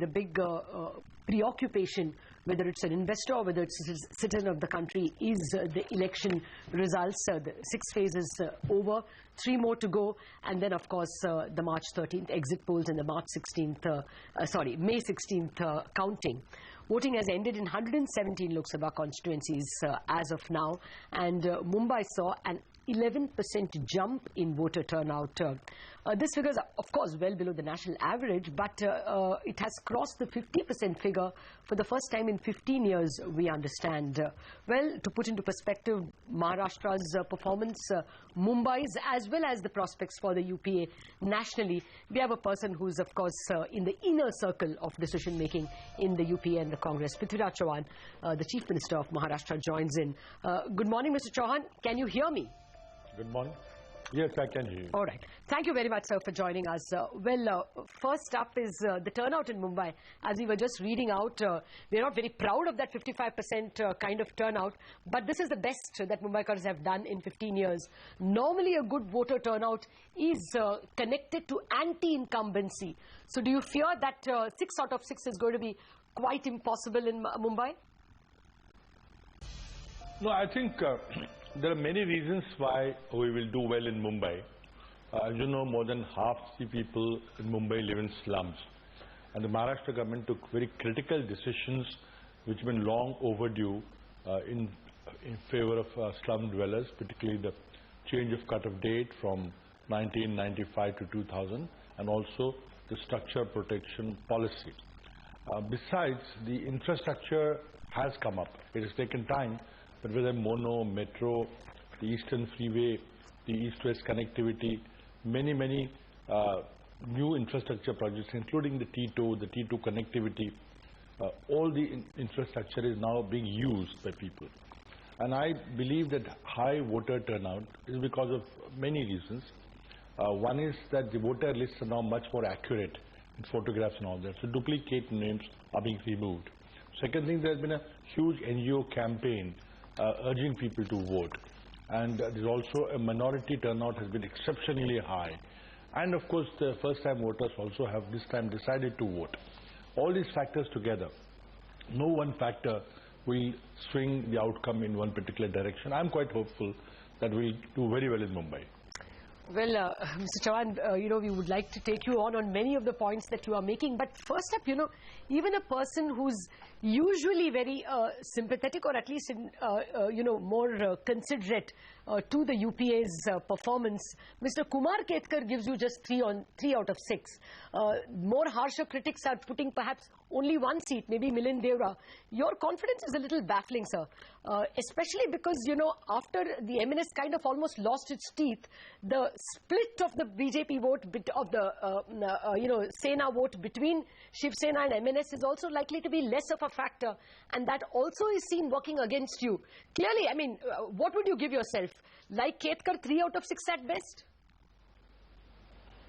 The big preoccupation, whether it's an investor or whether it's a citizen of the country, is the election results. The 6 phases over, 3 more to go, and then of course the March 13th exit polls and the May 16th counting. Voting has ended in 117 Lok Sabha constituencies as of now, and Mumbai saw an 11% jump in voter turnout. This figure is of course well below the national average, but it has crossed the 50% figure for the first time in 15 years, we understand. Well, to put into perspective Maharashtra's performance, Mumbai's, as well as the prospects for the UPA nationally, we have a person who's of course in the inner circle of decision making in the UPA and the Congress. Prithviraj Chavan, the Chief Minister of Maharashtra, joins in. Good morning, Mr. Chavan. Can you hear me? Good morning. Yes, I can hear you. All right. Thank you very much, sir, for joining us. First up is the turnout in Mumbai. As we were just reading out, we're not very proud of that 55% kind of turnout, but this is the best that Mumbaikars have done in 15 years. Normally, a good voter turnout is connected to anti-incumbency. So do you fear that 6 out of 6 is going to be quite impossible in Mumbai? No, I think there are many reasons why we will do well in Mumbai. As you know, more than half the people in Mumbai live in slums. And the Maharashtra government took very critical decisions which have been long overdue in favor of slum dwellers, particularly the change of cut-off date from 1995 to 2000, and also the structure protection policy. Besides, the infrastructure has come up. It has taken time, but whether mono, metro, the Eastern Freeway, the East-West connectivity, many new infrastructure projects, including the T2, the T2 connectivity, all the infrastructure is now being used by people. And I believe that high voter turnout is because of many reasons. One is that the voter lists are now much more accurate in photographs and all that, so duplicate names are being removed. Second thing, there has been a huge NGO campaign urging people to vote, and there's also a minority turnout has been exceptionally high, and of course the first time voters also have this time decided to vote. All these factors together, no one factor will swing the outcome in one particular direction. I'm quite hopeful that we'll do very well in Mumbai. Well, Mr. Chavan, we would like to take you on many of the points that you are making. But first up, even a person who's usually very sympathetic, or at least, more considerate to the UPA's performance, Mr. Kumar Ketkar gives you just 3 out of 6. More harsher critics are putting perhaps only 1 seat, maybe Milind Deora. Your confidence is a little baffling, sir, especially because, after the MNS kind of almost lost its teeth, the split of the BJP vote, of the, Sena vote between Shiv Sena and MNS is also likely to be less of a factor, and that also is seen working against you. Clearly, I mean, what would you give yourself? Like Ketkar, 3 out of 6 at best?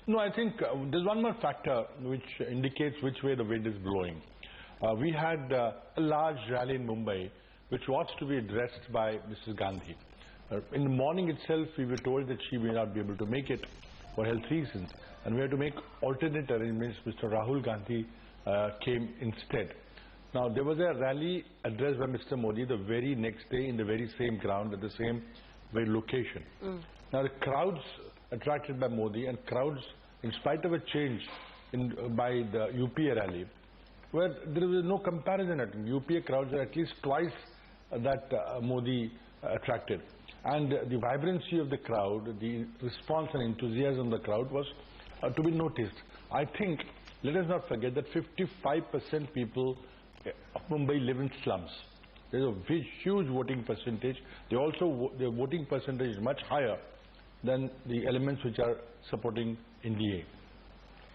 No, I think there's one more factor which indicates which way the wind is blowing. We had a large rally in Mumbai which was to be addressed by Mrs. Gandhi. In the morning itself, we were told that she may not be able to make it for health reasons, and we had to make alternate arrangements. Mr. Rahul Gandhi came instead. Now, there was a rally addressed by Mr. Modi the very next day in the very same ground at the same very location. Now, the crowds attracted by Modi and crowds, in spite of a change by the UPA rally, where there was no comparison. UPA crowds are at least twice that Modi attracted. And the vibrancy of the crowd, the response and enthusiasm of the crowd was to be noticed. I think, let us not forget that 55% people of Mumbai live in slums. There's a huge voting percentage. Their voting percentage is much higher than the elements which are supporting NDA.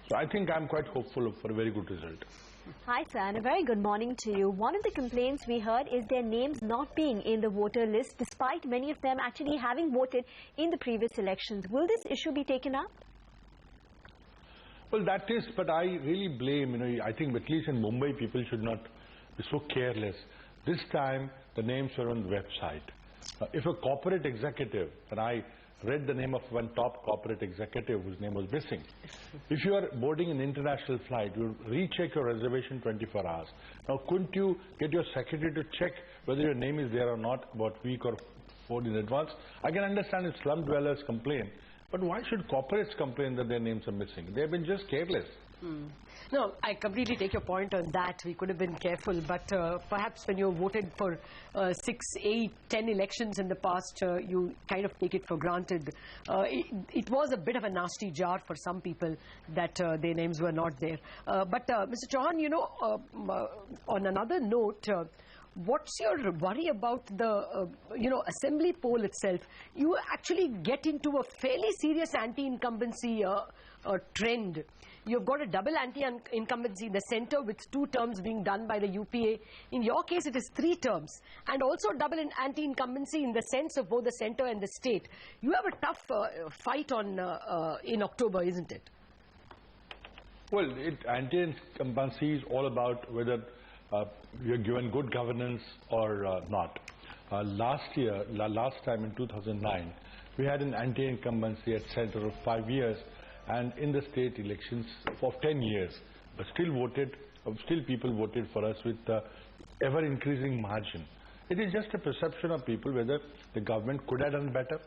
So I think I'm quite hopeful for a very good result. Hi sir, and a very good morning to you. One of the complaints we heard is their names not being in the voter list, despite many of them actually having voted in the previous elections. Will this issue be taken up? Well, that is, but I really blame, I think at least in Mumbai people should not be so careless. This time the names were on the website. If a corporate executive, and I read the name of one top corporate executive whose name was missing. If you are boarding an international flight, you recheck your reservation 24 hours. Now, couldn't you get your secretary to check whether your name is there or not about a week or 4 in advance? I can understand if slum dwellers complain, but why should corporates complain that their names are missing? They have been just careless. No, I completely take your point on that. We could have been careful, but perhaps when you voted for 6, 8, 10 elections in the past, you kind of take it for granted. It was a bit of a nasty jar for some people that their names were not there. But Mr. Chavan, you know, on another note, what's your worry about the, assembly poll itself? You actually get into a fairly serious anti-incumbency trend. You've got a double anti-incumbency in the centre with 2 terms being done by the UPA. In your case, it is 3 terms. And also double anti-incumbency in the sense of both the centre and the state. You have a tough fight on in October, isn't it? Well, anti-incumbency is all about whether you're given good governance or not. Last time in 2009, we had an anti-incumbency at centre of 5 years, and in the state elections for 10 years, but still people voted for us with ever-increasing margin. It is just a perception of people whether the government could have done better,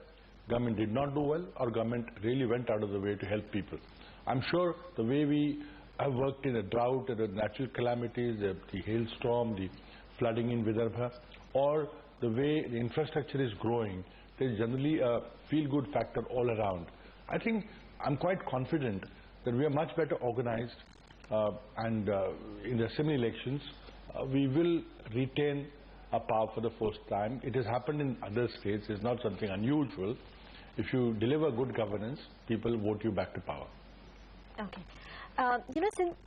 government did not do well, or government really went out of the way to help people. I'm sure the way we have worked in the drought, the natural calamities, the hailstorm, the flooding in Vidarbha, or the way the infrastructure is growing, there is generally a feel-good factor all around. I think I'm quite confident that we are much better organized and in the assembly elections, we will retain our power for the first time. It has happened in other states. It's not something unusual. If you deliver good governance, people vote you back to power. Okay.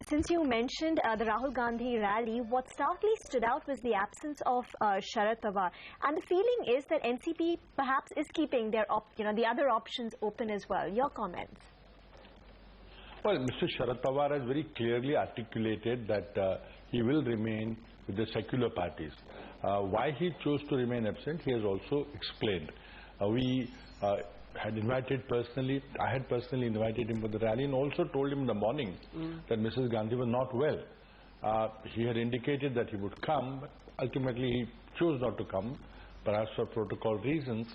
Since you mentioned the Rahul Gandhi rally, what starkly stood out was the absence of Sharad Pawar. And the feeling is that NCP perhaps is keeping their the other options open as well. Your comments? Well, Mr. Sharad Pawar has very clearly articulated that he will remain with the secular parties. Why he chose to remain absent, he has also explained. I had personally invited him for the rally and also told him in the morning that Mrs. Gandhi was not well. He had indicated that he would come, but ultimately he chose not to come, perhaps for protocol reasons.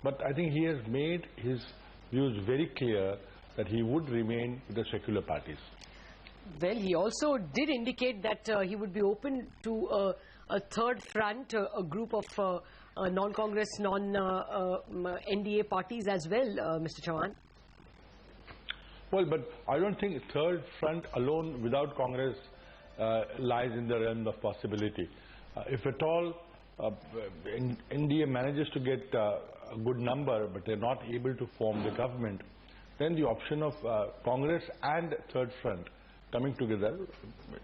But I think he has made his views very clear that he would remain with the secular parties. Well, he also did indicate that he would be open to a third front, a group of non-Congress, non-NDA parties as well, Mr. Chavan. Well, but I don't think third front alone without Congress lies in the realm of possibility. If at all NDA manages to get a good number but they're not able to form the government, then the option of Congress and third front coming together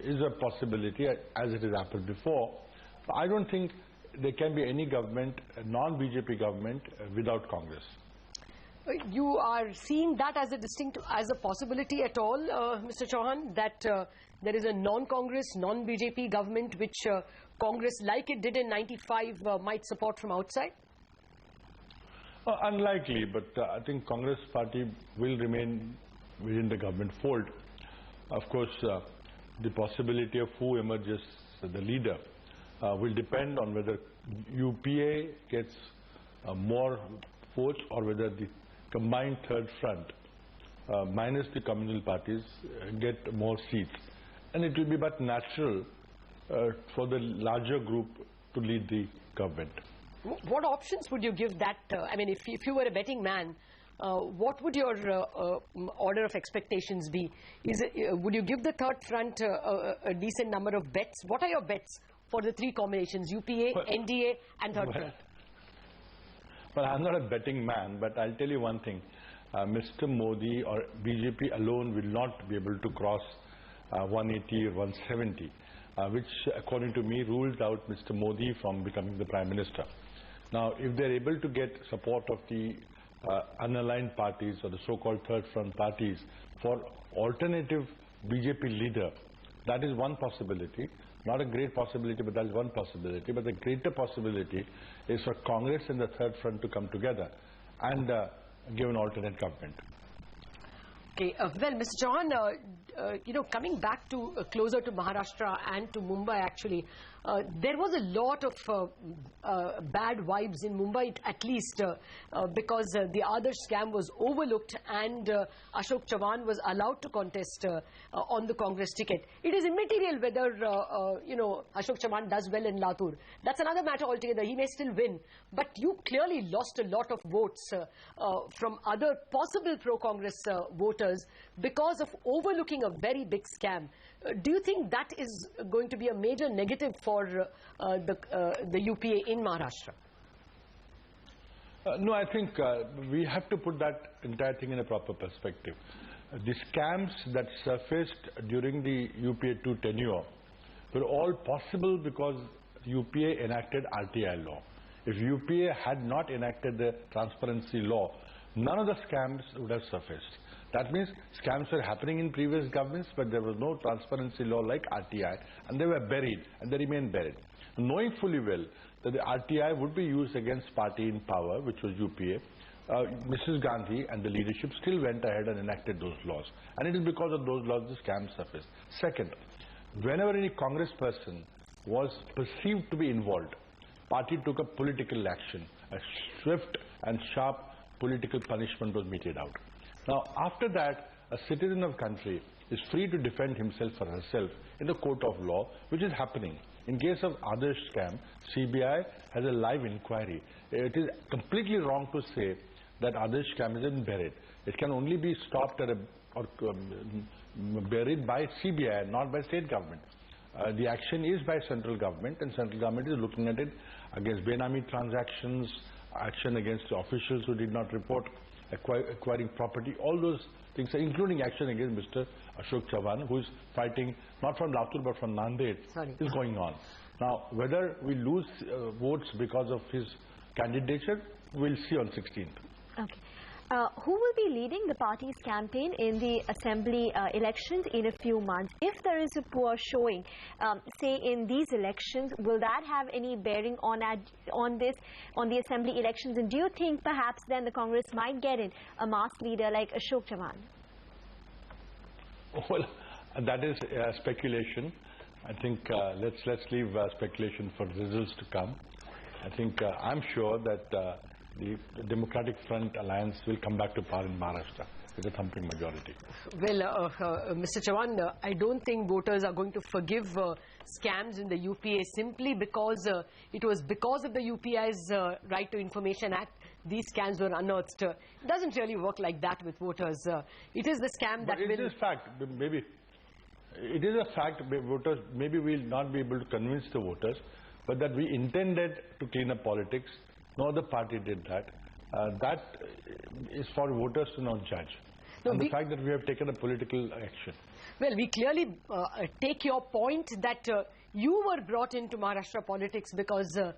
is a possibility as it has happened before. I don't think there can be any government, a non-BJP government, without Congress. You are seeing that as a possibility at all, Mr. Chavan, that there is a non-Congress, non-BJP government which Congress, like it did in '95, might support from outside? Unlikely, but I think Congress party will remain within the government fold. Of course, the possibility of who emerges the leader will depend on whether UPA gets more votes or whether the combined third front, minus the communal parties, get more seats. And it will be but natural for the larger group to lead the government. What options would you give that? I mean, if you were a betting man, what would your order of expectations be? Would you give the third front a decent number of bets? What are your bets for the 3 combinations, UPA, NDA and third front? Well, I'm not a betting man, but I'll tell you one thing. Mr. Modi or BJP alone will not be able to cross 180 or 170, which according to me rules out Mr. Modi from becoming the Prime Minister. Now, if they're able to get support of the unaligned parties or the so-called third front parties for alternative BJP leader, that is one possibility. Not a great possibility, but that is one possibility. But the greater possibility is for Congress and the third front to come together. And give an alternate government. Okay, well, Mr. Chavan, coming back to closer to Maharashtra and to Mumbai, actually, there was a lot of bad vibes in Mumbai, at least because the Adarsh scam was overlooked and Ashok Chavan was allowed to contest on the Congress ticket. It is immaterial whether, Ashok Chavan does well in Latur. That's another matter altogether. He may still win. But you clearly lost a lot of votes from other possible pro-Congress voters because of overlooking a very big scam. Do you think that is going to be a major negative for the UPA in Maharashtra? No, I think we have to put that entire thing in a proper perspective. The scams that surfaced during the UPA 2 tenure were all possible because UPA enacted RTI law. If UPA had not enacted the transparency law, none of the scams would have surfaced. That means scams were happening in previous governments, but there was no transparency law like RTI, and they were buried, and they remain buried. Knowing fully well that the RTI would be used against party in power, which was UPA, Mrs. Gandhi and the leadership still went ahead and enacted those laws. And it is because of those laws the scams surfaced. Second, whenever any Congress person was perceived to be involved, party took a political action. A swift and sharp political punishment was meted out. Now, after that, a citizen of country is free to defend himself or herself in the court of law, which is happening. In case of Adarsh scam, CBI has a live inquiry. It is completely wrong to say that Adarsh scam is buried. It can only be stopped or buried by CBI, not by state government. The action is by central government, and central government is looking at it against Benami transactions, action against officials who did not report, acquiring property, all those things, including action against Mr. Ashok Chavan, who is fighting not from Latur but from Nanded, is going on. Now, whether we lose votes because of his candidature, we'll see on 16th. Okay. Who will be leading the party's campaign in the assembly elections in a few months? If there is a poor showing, say in these elections, will that have any bearing on the assembly elections? And do you think perhaps then the Congress might get in a masked leader like Ashok Chavan? Well, that is speculation. I think let's leave speculation for results to come. I think I'm sure that the Democratic Front Alliance will come back to power in Maharashtra with a thumping majority. Well, Mr. Chavan, I don't think voters are going to forgive scams in the UPA simply because it was because of the UPI's Right to Information Act these scams were unearthed. It doesn't really work like that with voters. It is the scam that will... It is a fact. Maybe it is a fact. Voters, maybe we will not be able to convince the voters, but that we intended to clean up politics. No other party did that. That is for voters to not judge. No, and the fact that we have taken a political action. Well, we clearly take your point that you were brought into Maharashtra politics because the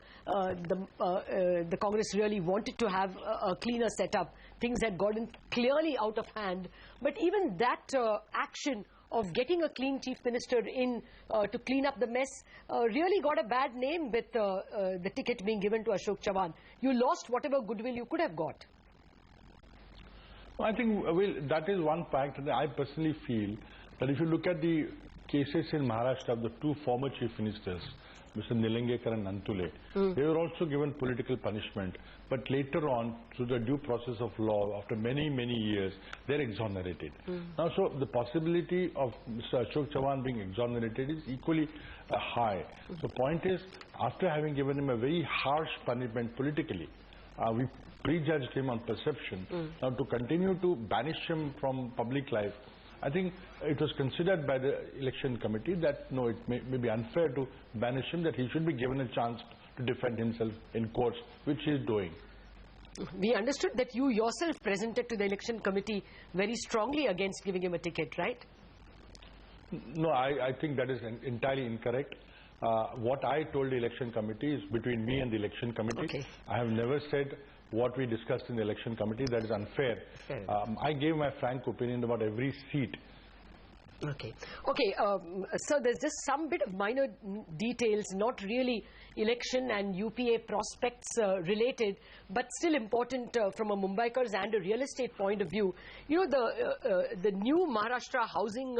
Congress really wanted to have a cleaner setup. Things had gotten clearly out of hand. But even that action of getting a clean chief minister in to clean up the mess really got a bad name with the ticket being given to Ashok Chavan. You lost whatever goodwill you could have got. I think that is one fact. I personally feel that if you look at the cases in Maharashtra of the two former chief ministers, Mr. Nilangekar and Nantule, they were also given political punishment. But later on, through the due process of law, after many, many years, they're exonerated. Now, so the possibility of Mr. Ashok Chavan being exonerated is equally high. The point is, after having given him a very harsh punishment politically, we prejudged him on perception. Now, to continue to banish him from public life, I think it was considered by the election committee that no, it may be unfair to banish him, that he should be given a chance to defend himself in courts, which he is doing. We understood that you yourself presented to the election committee very strongly against giving him a ticket, right? No, I think that is entirely incorrect. What I told the election committee is between me and the election committee. Okay. I have never said what we discussed in the election committee. That is unfair. I gave my frank opinion about every seat Okay. Okay, so there's just some bit of minor details, not really election and UPA prospects related, but still important from a Mumbaiker's and a real estate point of view. You know, the new Maharashtra Housing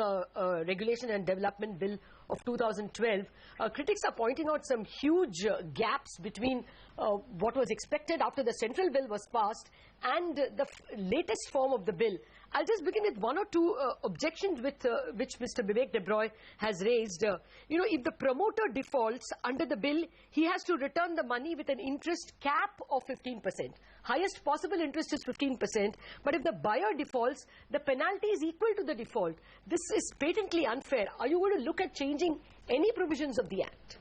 Regulation and Development Bill of 2012, critics are pointing out some huge gaps between what was expected after the central bill was passed and the latest form of the bill. I'll just begin with one or two objections with which Mr. Vivek Debroy has raised. You know, if the promoter defaults under the bill, he has to return the money with an interest cap of 15%. Highest possible interest is 15%, but if the buyer defaults, the penalty is equal to the default. This is patently unfair. Are you going to look at changing any provisions of the Act?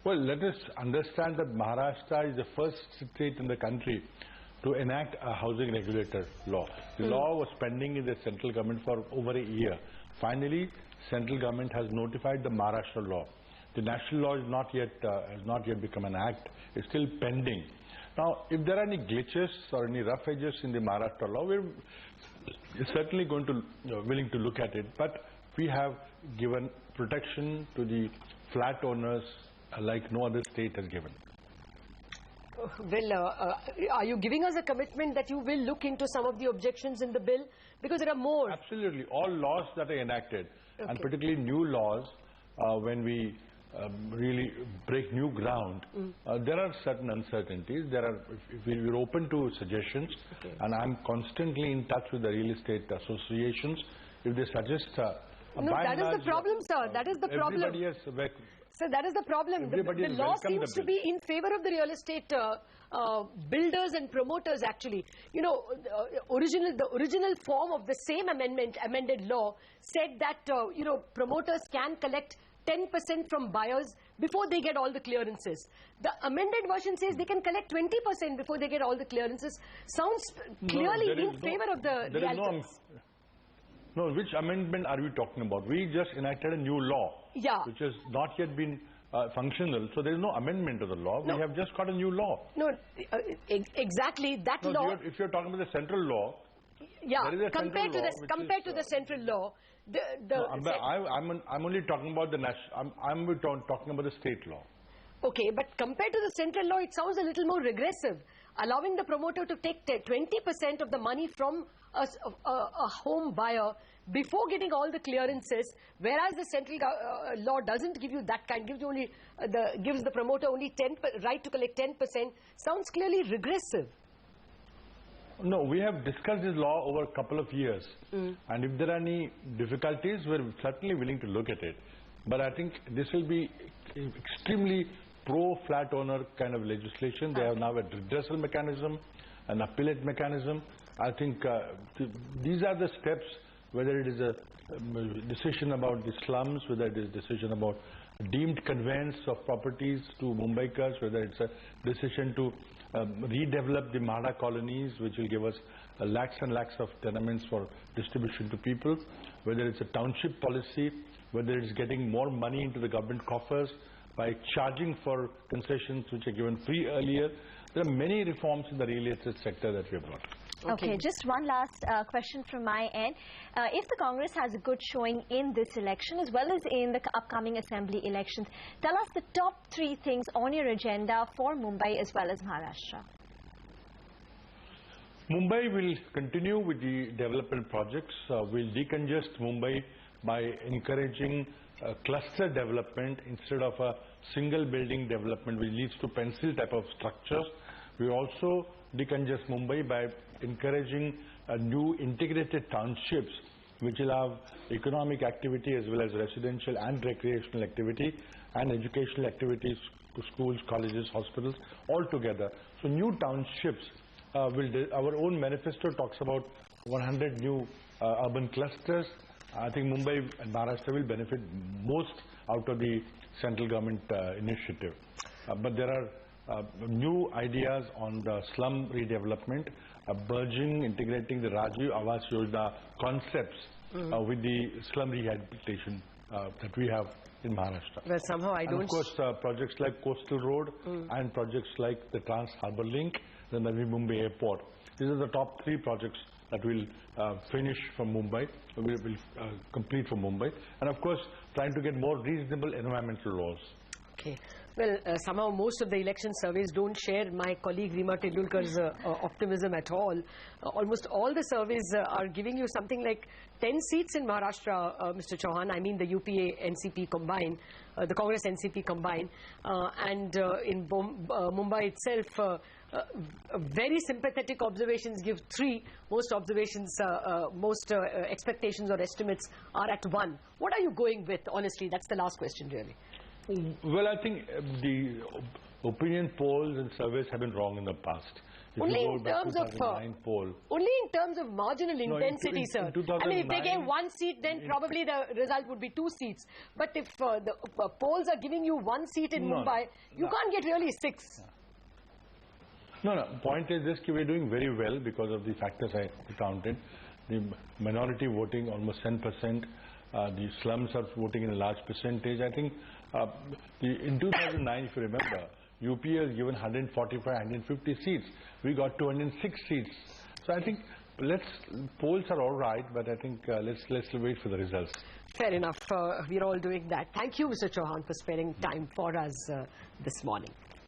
Well, let us understand that Maharashtra is the first state in the country to enact a housing regulator law. The law was pending in the central government for over a year. Finally, central government has notified the Maharashtra law. The national law is has not yet become an act. It's still pending. Now, if there are any glitches or any rough edges in the Maharashtra law, we're certainly going to willing to look at it. But we have given protection to the flat owners like no other state has given. Well, are you giving us a commitment that you will look into some of the objections in the bill? Because there are more. Absolutely. All laws that are enacted, and particularly new laws, when we really break new ground, there are certain uncertainties. We're open to suggestions, and I'm constantly in touch with the real estate associations. If they suggest no, that is the problem, sir. That is the problem. Everybody has So that is the problem. The law seems to be in favor of the real estate builders and promoters, actually. You know, the original form of the same amended law said that, you know, promoters can collect 10% from buyers before they get all the clearances. The amended version says they can collect 20% before they get all the clearances. Sounds clearly in favor of the realtors. No, which amendment are we talking about? We just enacted a new law, which has not yet been functional. So there is no amendment to the law. No. We have just got a new law. No, exactly that law. If you're talking about the central law, compared to the central law, I'm only talking about the national. I'm talking about the state law. Okay, but compared to the central law, it sounds a little more regressive, allowing the promoter to take 20% of the money from a home buyer before getting all the clearances, whereas the central law doesn't give you that kind, gives you only gives the promoter only right to collect 10%. Sounds clearly regressive. No, we have discussed this law over a couple of years, and if there are any difficulties, we're certainly willing to look at it. But I think this will be extremely pro-flat owner kind of legislation. They have now a redressal mechanism, an appellate mechanism. I think these are the steps, whether it is a decision about the slums, whether it is a decision about deemed conveyance of properties to Mumbaikars, whether it's a decision to redevelop the Mahara colonies, which will give us lakhs and lakhs of tenements for distribution to people, whether it's a township policy, whether it's getting more money into the government coffers by charging for concessions which are given free earlier. There are many reforms in the real estate sector that we have brought. Okay, just one last question from my end. If the Congress has a good showing in this election as well as in the upcoming assembly elections, tell us the top 3 things on your agenda for Mumbai as well as Maharashtra. Mumbai will continue with the development projects. We'll decongest Mumbai by encouraging cluster development instead of a single building development which leads to pencil type of structures. We also decongest Mumbai by encouraging new integrated townships which will have economic activity as well as residential and recreational activity and educational activities to schools, colleges, hospitals all together. So new townships our own manifesto talks about 100 new urban clusters. I think Mumbai and Maharashtra will benefit most out of the central government initiative. But there are new ideas on the slum redevelopment, merging, integrating the Rajiv Awas Yojana concepts with the slum rehabilitation that we have in Maharashtra. Well, somehow I don't... And of course, projects like Coastal Road and projects like the Trans Harbour Link, the Navi Mumbai Airport. These are the top 3 projects that will finish from Mumbai, will complete from Mumbai, and of course trying to get more reasonable environmental laws. Okay. Well, somehow most of the election surveys don't share my colleague Rima Tendulkar's optimism at all. Almost all the surveys are giving you something like 10 seats in Maharashtra, Mr. Chauhan. I mean the UPA NCP combined, the Congress NCP combined, and in Mumbai itself, very sympathetic observations give 3. Most observations, expectations or estimates are at 1. What are you going with? Honestly, that's the last question, really. Well, I think the opinion polls and surveys have been wrong in the past. Only in terms of marginal intensity, sir. I mean, if they gave 1 seat, then probably the result would be 2 seats. But if the polls are giving you 1 seat in Mumbai, you can't get really 6. No. Point is this: we're doing very well because of the factors I counted. The minority voting almost 10%. The slums are voting in a large percentage. I think in 2009, if you remember, UPA has given 145, 150 seats. We got 206 seats. So I think polls are all right, but I think let's wait for the results. Fair enough. We're all doing that. Thank you, Mr. Chauhan, for sparing time for us this morning.